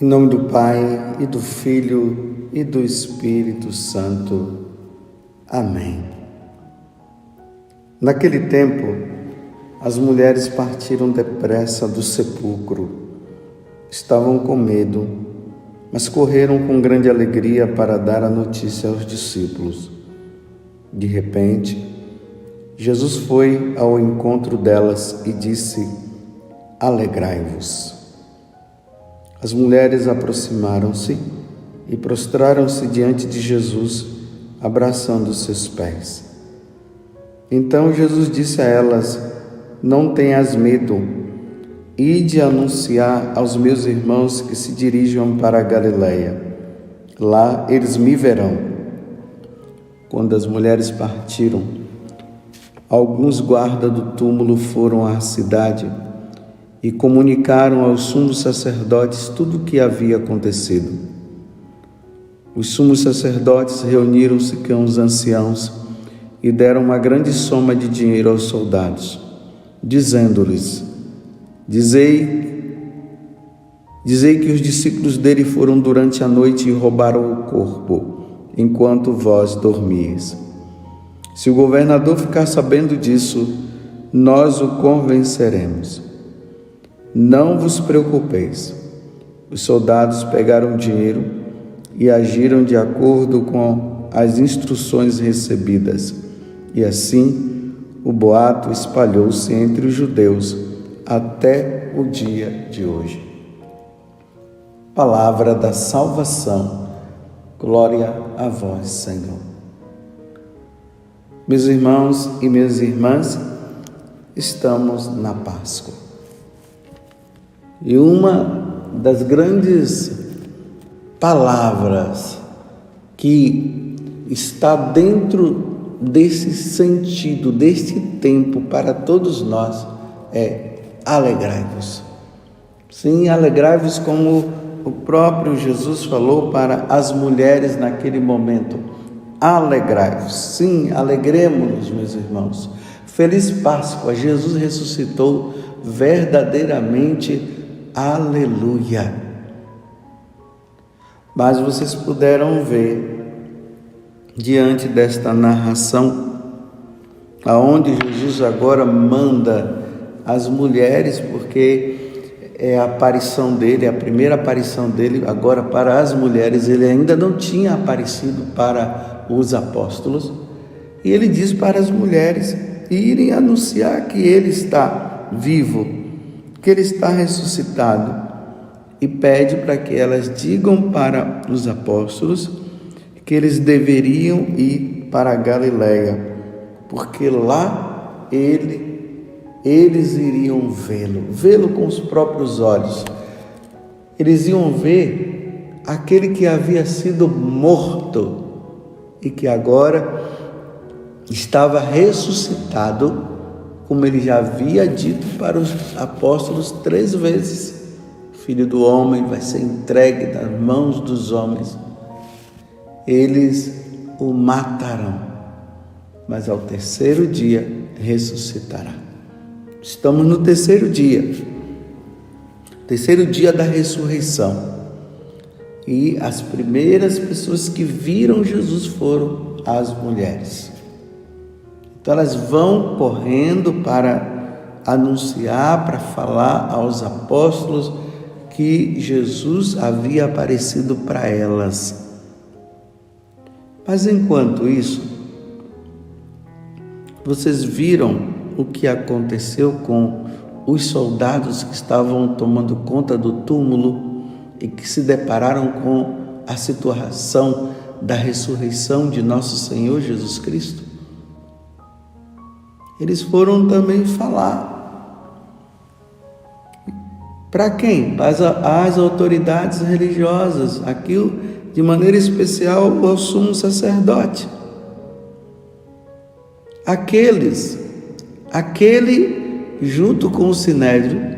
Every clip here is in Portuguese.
Em nome do Pai, e do Filho, e do Espírito Santo. Amém. Naquele tempo, as mulheres partiram depressa do sepulcro. Estavam com medo, mas correram com grande alegria para dar a notícia aos discípulos. De repente, Jesus foi ao encontro delas e disse: Alegrai-vos. As mulheres aproximaram-se e prostraram-se diante de Jesus, abraçando seus pés. Então Jesus disse a elas: Não tenhas medo, ide anunciar aos meus irmãos que se dirijam para a Galileia. Lá eles me verão. Quando as mulheres partiram, alguns guardas do túmulo foram à cidade e comunicaram aos sumos sacerdotes tudo o que havia acontecido. Os sumos sacerdotes reuniram-se com os anciãos e deram uma grande soma de dinheiro aos soldados, dizendo-lhes: Dizei que os discípulos dele foram durante a noite e roubaram o corpo, enquanto vós dormíeis. Se o governador ficar sabendo disso, nós o convenceremos. Não vos preocupeis. Os soldados pegaram o dinheiro e agiram de acordo com as instruções recebidas. E assim o boato espalhou-se entre os judeus até o dia de hoje. Palavra da salvação. Glória a vós, Senhor. Meus irmãos e minhas irmãs, estamos na Páscoa. E uma das grandes palavras que está dentro desse sentido, deste tempo para todos nós é alegrai-vos. Sim, alegrai-vos como o próprio Jesus falou para as mulheres naquele momento. Alegrai-vos. Sim, alegremos-nos, meus irmãos. Feliz Páscoa, Jesus ressuscitou verdadeiramente. Aleluia! Mas vocês puderam ver, diante desta narração, aonde Jesus agora manda as mulheres, porque é a aparição dele, a primeira aparição dele agora para as mulheres. Ele ainda não tinha aparecido para os apóstolos, e ele diz para as mulheres irem anunciar que ele está vivo, que ele está ressuscitado, e pede para que elas digam para os apóstolos que eles deveriam ir para a Galileia, porque lá eles iriam vê-lo com os próprios olhos. Eles iam ver aquele que havia sido morto e que agora estava ressuscitado, como ele já havia dito para os apóstolos 3 vezes. O Filho do Homem vai ser entregue nas mãos dos homens. Eles o matarão, mas ao terceiro dia ressuscitará. Estamos no terceiro dia da ressurreição. E as primeiras pessoas que viram Jesus foram as mulheres. Então elas vão correndo para anunciar, para falar aos apóstolos que Jesus havia aparecido para elas. Mas enquanto isso, vocês viram o que aconteceu com os soldados que estavam tomando conta do túmulo e que se depararam com a situação da ressurreição de nosso Senhor Jesus Cristo? Eles foram também falar. Para quem? Para as autoridades religiosas, aquilo de maneira especial ao sumo sacerdote. Aquele junto com o Sinédrio,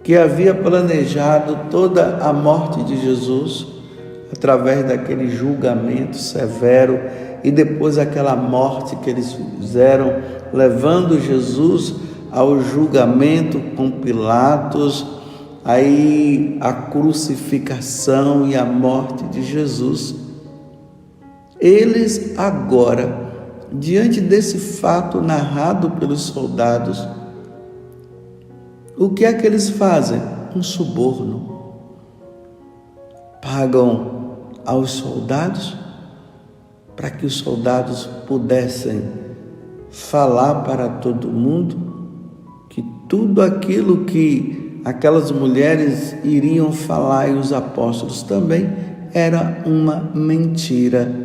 que havia planejado toda a morte de Jesus, através daquele julgamento severo e depois aquela morte que eles fizeram, levando Jesus ao julgamento com Pilatos, aí a crucificação e a morte de Jesus. Eles agora, diante desse fato narrado pelos soldados, o que é que eles fazem? Um suborno. Pagam aos soldados para que os soldados pudessem falar para todo mundo que tudo aquilo que aquelas mulheres iriam falar e os apóstolos também era uma mentira.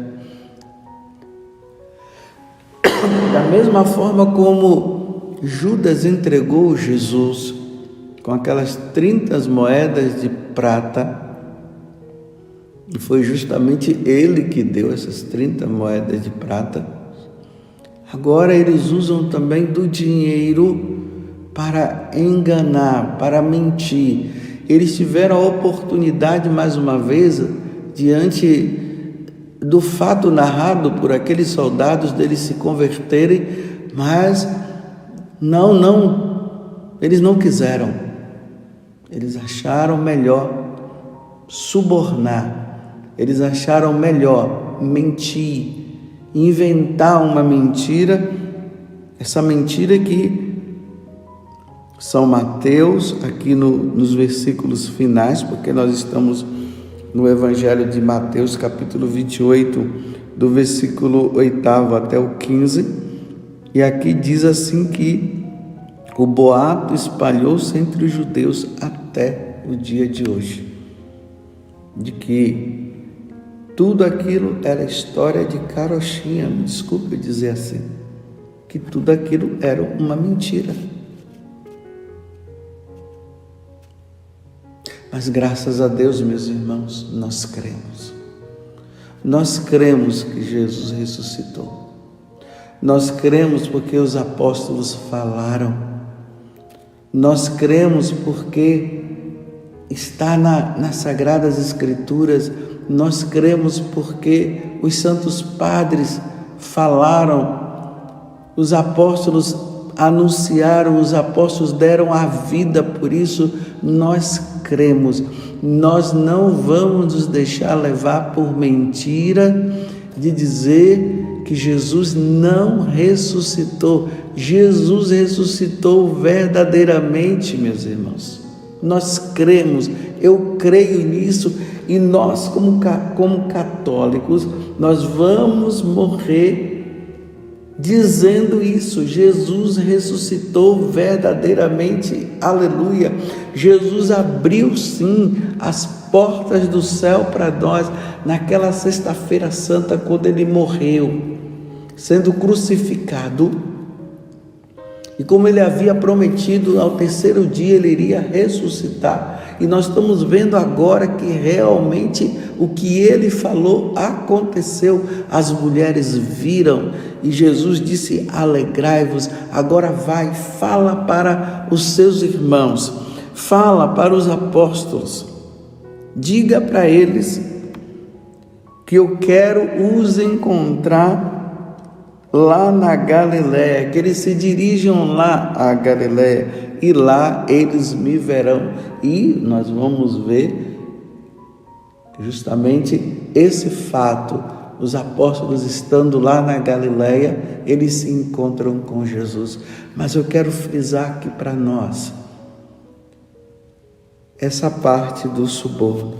Da mesma forma como Judas entregou Jesus com aquelas 30 moedas de prata, e foi justamente ele que deu essas 30 moedas de prata, agora eles usam também do dinheiro para enganar, para mentir. Eles tiveram a oportunidade, mais uma vez, diante do fato narrado por aqueles soldados, deles se converterem, mas eles não quiseram. Eles acharam melhor subornar, eles acharam melhor mentir, inventar uma mentira, essa mentira que São Mateus, aqui nos versículos finais, porque nós estamos no Evangelho de Mateus, capítulo 28, do versículo 8º até o 15, e aqui diz assim que o boato espalhou-se entre os judeus até o dia de hoje, de que tudo aquilo era história de carochinha, me desculpe dizer assim, que tudo aquilo era uma mentira. Mas graças a Deus, meus irmãos, nós cremos. Nós cremos que Jesus ressuscitou. Nós cremos porque os apóstolos falaram. Nós cremos porque está nas Sagradas Escrituras. Nós cremos porque os santos padres falaram, os apóstolos anunciaram, os apóstolos deram a vida, por isso nós cremos. Nós não vamos nos deixar levar por mentira de dizer que Jesus não ressuscitou. Jesus ressuscitou verdadeiramente, meus irmãos. Nós cremos, eu creio nisso, e nós como católicos, nós vamos morrer dizendo isso. Jesus ressuscitou verdadeiramente, aleluia. Jesus abriu sim as portas do céu para nós naquela sexta-feira santa, quando ele morreu, sendo crucificado, e como ele havia prometido, ao terceiro dia ele iria ressuscitar, e nós estamos vendo agora que realmente o que ele falou aconteceu. As mulheres viram e Jesus disse: alegrai-vos. Agora vai, fala para os seus irmãos, fala para os apóstolos, diga para eles que eu quero os encontrar lá na Galiléia, que eles se dirijam lá à Galiléia, e lá eles me verão. E nós vamos ver justamente esse fato. Os apóstolos estando lá na Galiléia, eles se encontram com Jesus. Mas eu quero frisar aqui para nós essa parte do suborno.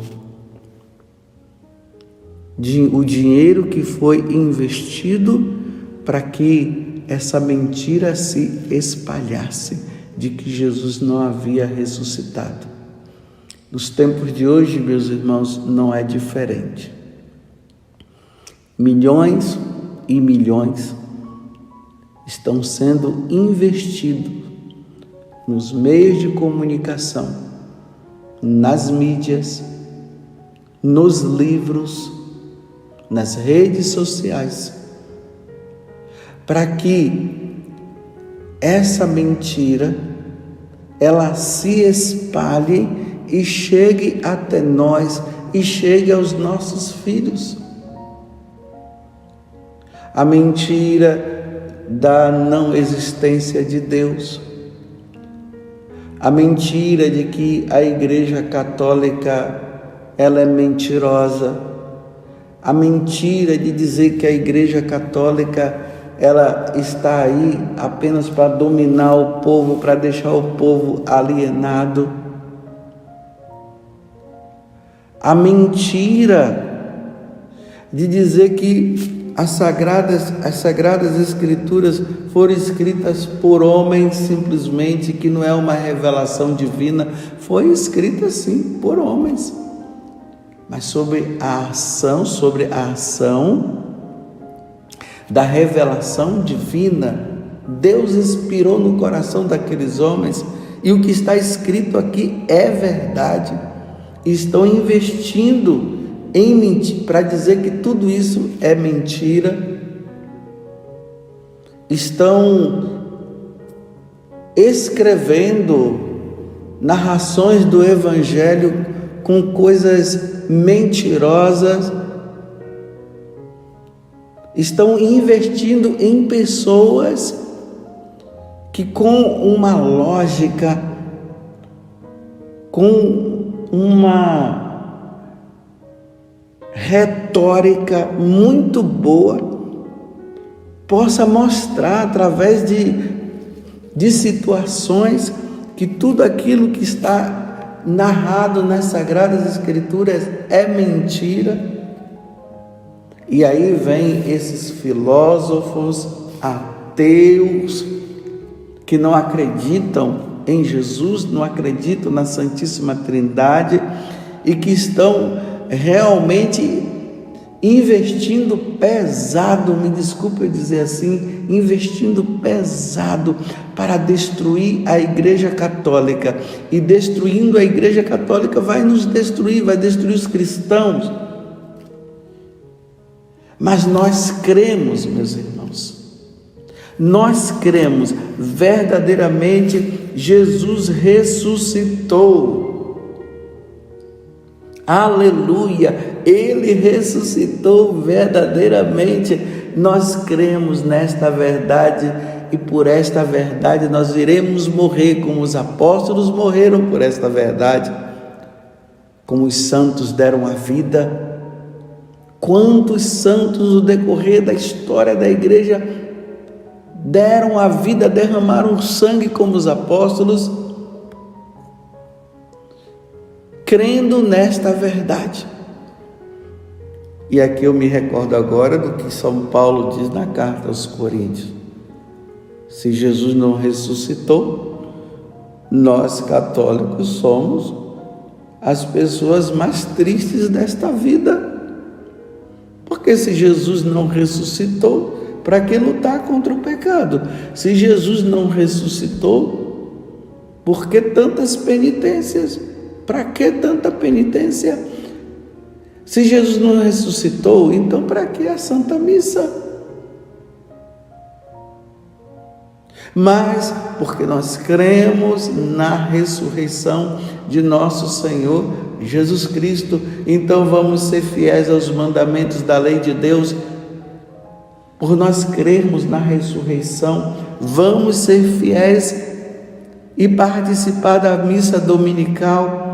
O dinheiro que foi investido para que essa mentira se espalhasse de que Jesus não havia ressuscitado. Nos tempos de hoje, meus irmãos, não é diferente. Milhões e milhões estão sendo investidos nos meios de comunicação, nas mídias, nos livros, nas redes sociais, para que essa mentira ela se espalhe e chegue até nós e chegue aos nossos filhos. A mentira da não existência de Deus, a mentira de que a Igreja Católica ela é mentirosa, a mentira de dizer que a Igreja Católica ela está aí apenas para dominar o povo, para deixar o povo alienado, a mentira de dizer que as sagradas Escrituras foram escritas por homens simplesmente, que não é uma revelação divina, foi escrita sim por homens, mas sobre a ação da revelação divina, Deus inspirou no coração daqueles homens, e o que está escrito aqui é verdade. Estão investindo em mentir, para dizer que tudo isso é mentira. Estão escrevendo narrações do Evangelho com coisas mentirosas. Estão investindo em pessoas que, com uma lógica, com uma retórica muito boa, possa mostrar através de situações que tudo aquilo que está narrado nas Sagradas Escrituras é mentira. E aí vem esses filósofos ateus que não acreditam em Jesus, não acreditam na Santíssima Trindade e que estão realmente investindo pesado, me desculpe eu dizer assim, investindo pesado para destruir a Igreja Católica. E destruindo a Igreja Católica vai nos destruir, vai destruir os cristãos. Mas nós cremos, meus irmãos, nós cremos verdadeiramente. Jesus ressuscitou, aleluia, Ele ressuscitou verdadeiramente. Nós cremos nesta verdade e por esta verdade nós iremos morrer, como os apóstolos morreram por esta verdade, como os santos deram a vida. Quantos santos no decorrer da história da igreja deram a vida, derramaram sangue como os apóstolos, crendo nesta verdade. E aqui eu me recordo agora do que São Paulo diz na carta aos Coríntios: se Jesus não ressuscitou, nós católicos somos as pessoas mais tristes desta vida. Porque se Jesus não ressuscitou, para que lutar contra o pecado? Se Jesus não ressuscitou, por que tantas penitências? Para que tanta penitência? Se Jesus não ressuscitou, então para que a Santa Missa? Mas porque nós cremos na ressurreição de nosso Senhor Jesus Cristo, então vamos ser fiéis aos mandamentos da lei de Deus. Por nós crermos na ressurreição, vamos ser fiéis e participar da missa dominical.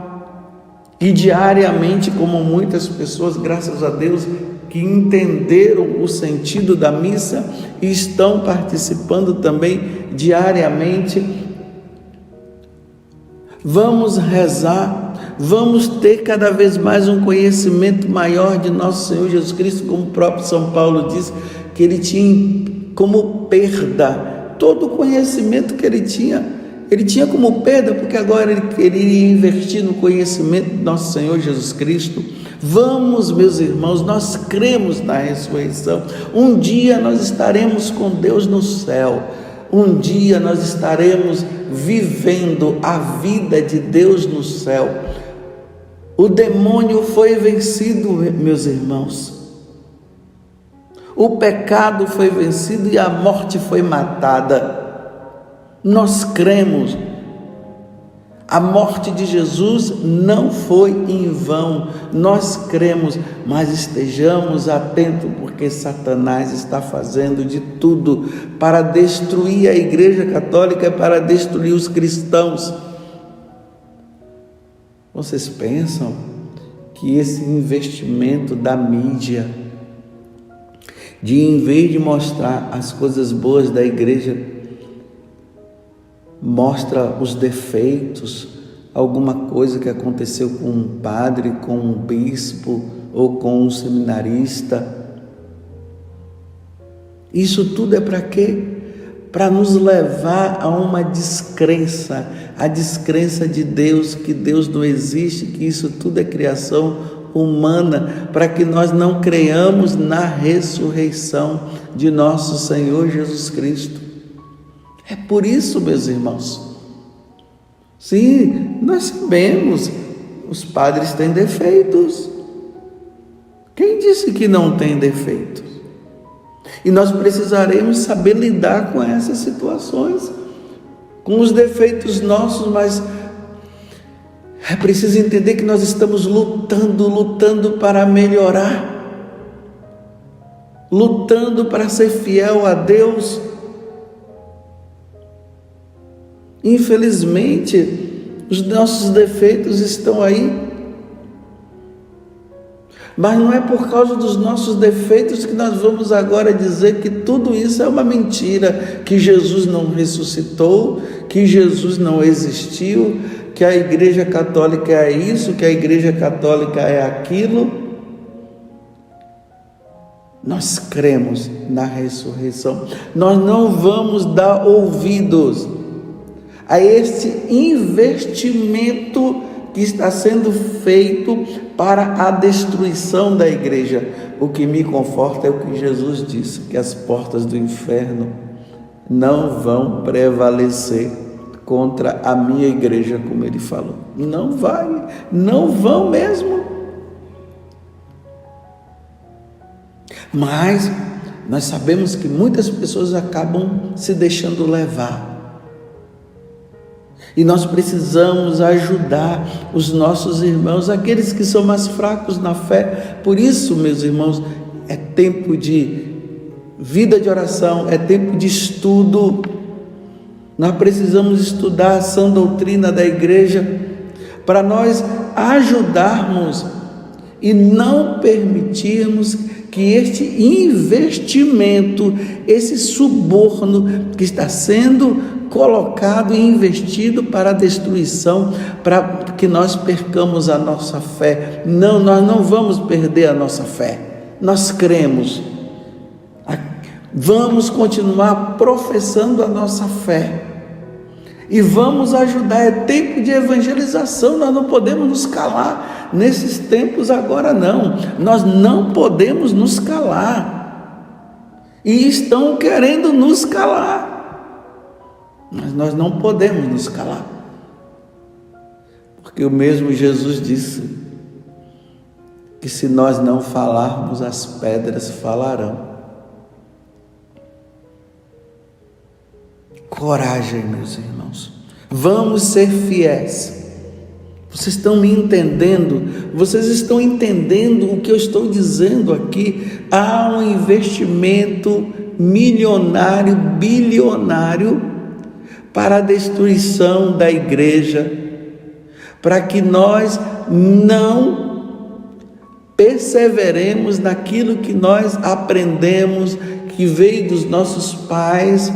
E diariamente, como muitas pessoas, graças a Deus, que entenderam o sentido da missa e estão participando também diariamente, vamos rezar. Vamos ter cada vez mais um conhecimento maior de nosso Senhor Jesus Cristo, como o próprio São Paulo diz, que ele tinha como perda todo o conhecimento que ele tinha como perda, porque agora ele iria investir no conhecimento de nosso Senhor Jesus Cristo. Vamos, meus irmãos, nós cremos na ressurreição. Um dia nós estaremos com Deus no céu. Um dia nós estaremos vivendo a vida de Deus no céu. O demônio foi vencido, meus irmãos. O pecado foi vencido e a morte foi matada. Nós cremos. A morte de Jesus não foi em vão. Nós cremos, mas estejamos atentos, porque Satanás está fazendo de tudo para destruir a Igreja Católica, para destruir os cristãos. Vocês pensam que esse investimento da mídia, de em vez de mostrar as coisas boas da igreja, mostra os defeitos, alguma coisa que aconteceu com um padre, com um bispo ou com um seminarista? Isso tudo é para quê? Para nos levar a uma descrença, a descrença de Deus, que Deus não existe, que isso tudo é criação humana, para que nós não creiamos na ressurreição de nosso Senhor Jesus Cristo. É por isso, meus irmãos. Sim, nós sabemos, os padres têm defeitos. Quem disse que não tem defeitos? E nós precisaremos saber lidar com essas situações, com os defeitos nossos, mas é preciso entender que nós estamos lutando para melhorar, lutando para ser fiel a Deus. Infelizmente, os nossos defeitos estão aí, mas não é por causa dos nossos defeitos que nós vamos agora dizer que tudo isso é uma mentira, que Jesus não ressuscitou, que Jesus não existiu, que a Igreja Católica é isso, que a Igreja Católica é aquilo. Nós cremos na ressurreição. Nós não vamos dar ouvidos a esse investimento que está sendo feito para a destruição da igreja. O que me conforta é o que Jesus disse, que as portas do inferno não vão prevalecer contra a minha igreja, como ele falou. Não vão mesmo. Mas nós sabemos que muitas pessoas acabam se deixando levar. E nós precisamos ajudar os nossos irmãos, aqueles que são mais fracos na fé. Por isso, meus irmãos, é tempo de vida de oração, é tempo de estudo. Nós precisamos estudar a sã doutrina da igreja para nós ajudarmos e não permitirmos que este investimento, esse suborno que está sendo colocado e investido para a destruição, para que nós percamos a nossa fé. Não, nós não vamos perder a nossa fé. Nós cremos. Vamos continuar professando a nossa fé. E vamos ajudar. É tempo de evangelização. Nós não podemos nos calar nesses tempos agora, não. Nós não podemos nos calar. E estão querendo nos calar. Mas nós não podemos nos calar, porque o mesmo Jesus disse que se nós não falarmos, as pedras falarão. Coragem, meus irmãos, vamos ser fiéis. Vocês estão me entendendo? Vocês estão entendendo o que eu estou dizendo aqui? Há um investimento milionário, bilionário, para a destruição da igreja, para que nós não perseveremos naquilo que nós aprendemos, que veio dos nossos pais,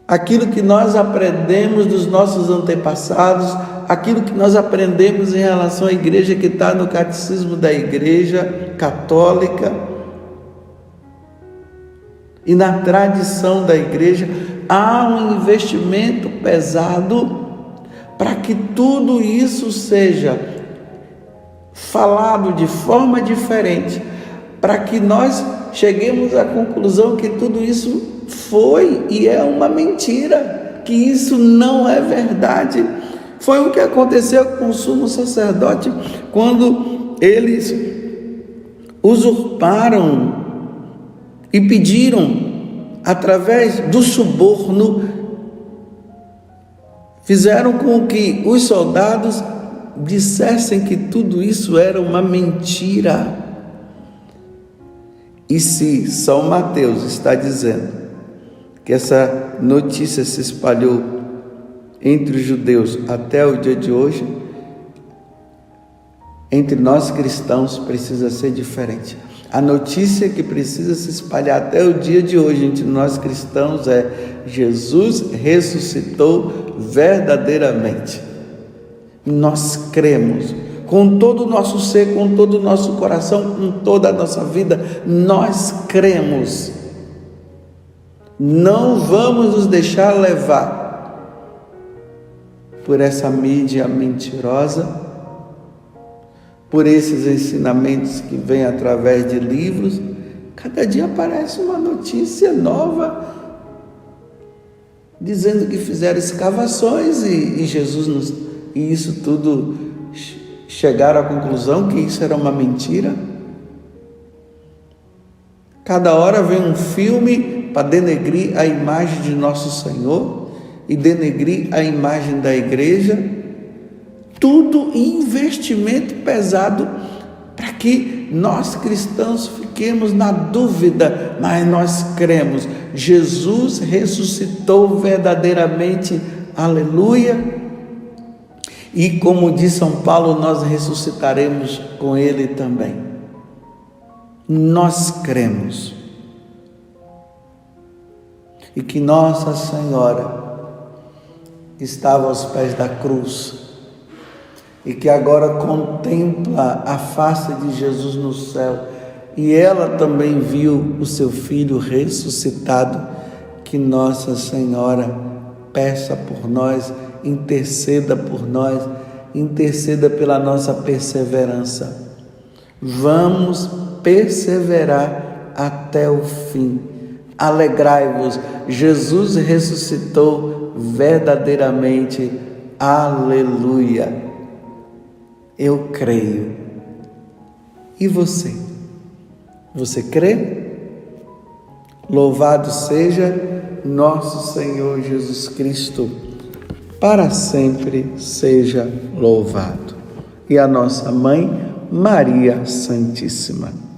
aquilo que nós aprendemos dos nossos antepassados, aquilo que nós aprendemos em relação à igreja, que está no catecismo da igreja católica e na tradição da igreja. Há um investimento pesado para que tudo isso seja falado de forma diferente, para que nós cheguemos à conclusão que tudo isso foi e é uma mentira, que isso não é verdade. Foi o que aconteceu com o sumo sacerdote, quando eles usurparam e pediram, através do suborno, fizeram com que os soldados dissessem que tudo isso era uma mentira. E se São Mateus está dizendo que essa notícia se espalhou entre os judeus até o dia de hoje, entre nós cristãos precisa ser diferente. A notícia que precisa se espalhar até o dia de hoje entre nós cristãos é: Jesus ressuscitou verdadeiramente. Nós cremos com todo o nosso ser, com todo o nosso coração, com toda a nossa vida, nós cremos. Não vamos nos deixar levar por essa mídia mentirosa, por esses ensinamentos que vêm através de livros. Cada dia aparece uma notícia nova dizendo que fizeram escavações e isso tudo chegaram à conclusão que isso era uma mentira. Cada hora vem um filme para denegrir a imagem de nosso Senhor e denegrir a imagem da igreja. Tudo investimento pesado para que nós cristãos fiquemos na dúvida, mas nós cremos. Jesus ressuscitou verdadeiramente, aleluia. E como diz São Paulo, nós ressuscitaremos com Ele também. Nós cremos. E que Nossa Senhora estava aos pés da cruz e que agora contempla a face de Jesus no céu, e ela também viu o seu Filho ressuscitado, que Nossa Senhora peça por nós, interceda por nós, interceda pela nossa perseverança. Vamos perseverar até o fim. Alegrai-vos, Jesus ressuscitou verdadeiramente, aleluia. Eu creio. E você? Você crê? Louvado seja nosso Senhor Jesus Cristo, para sempre seja louvado. E a nossa Mãe, Maria Santíssima.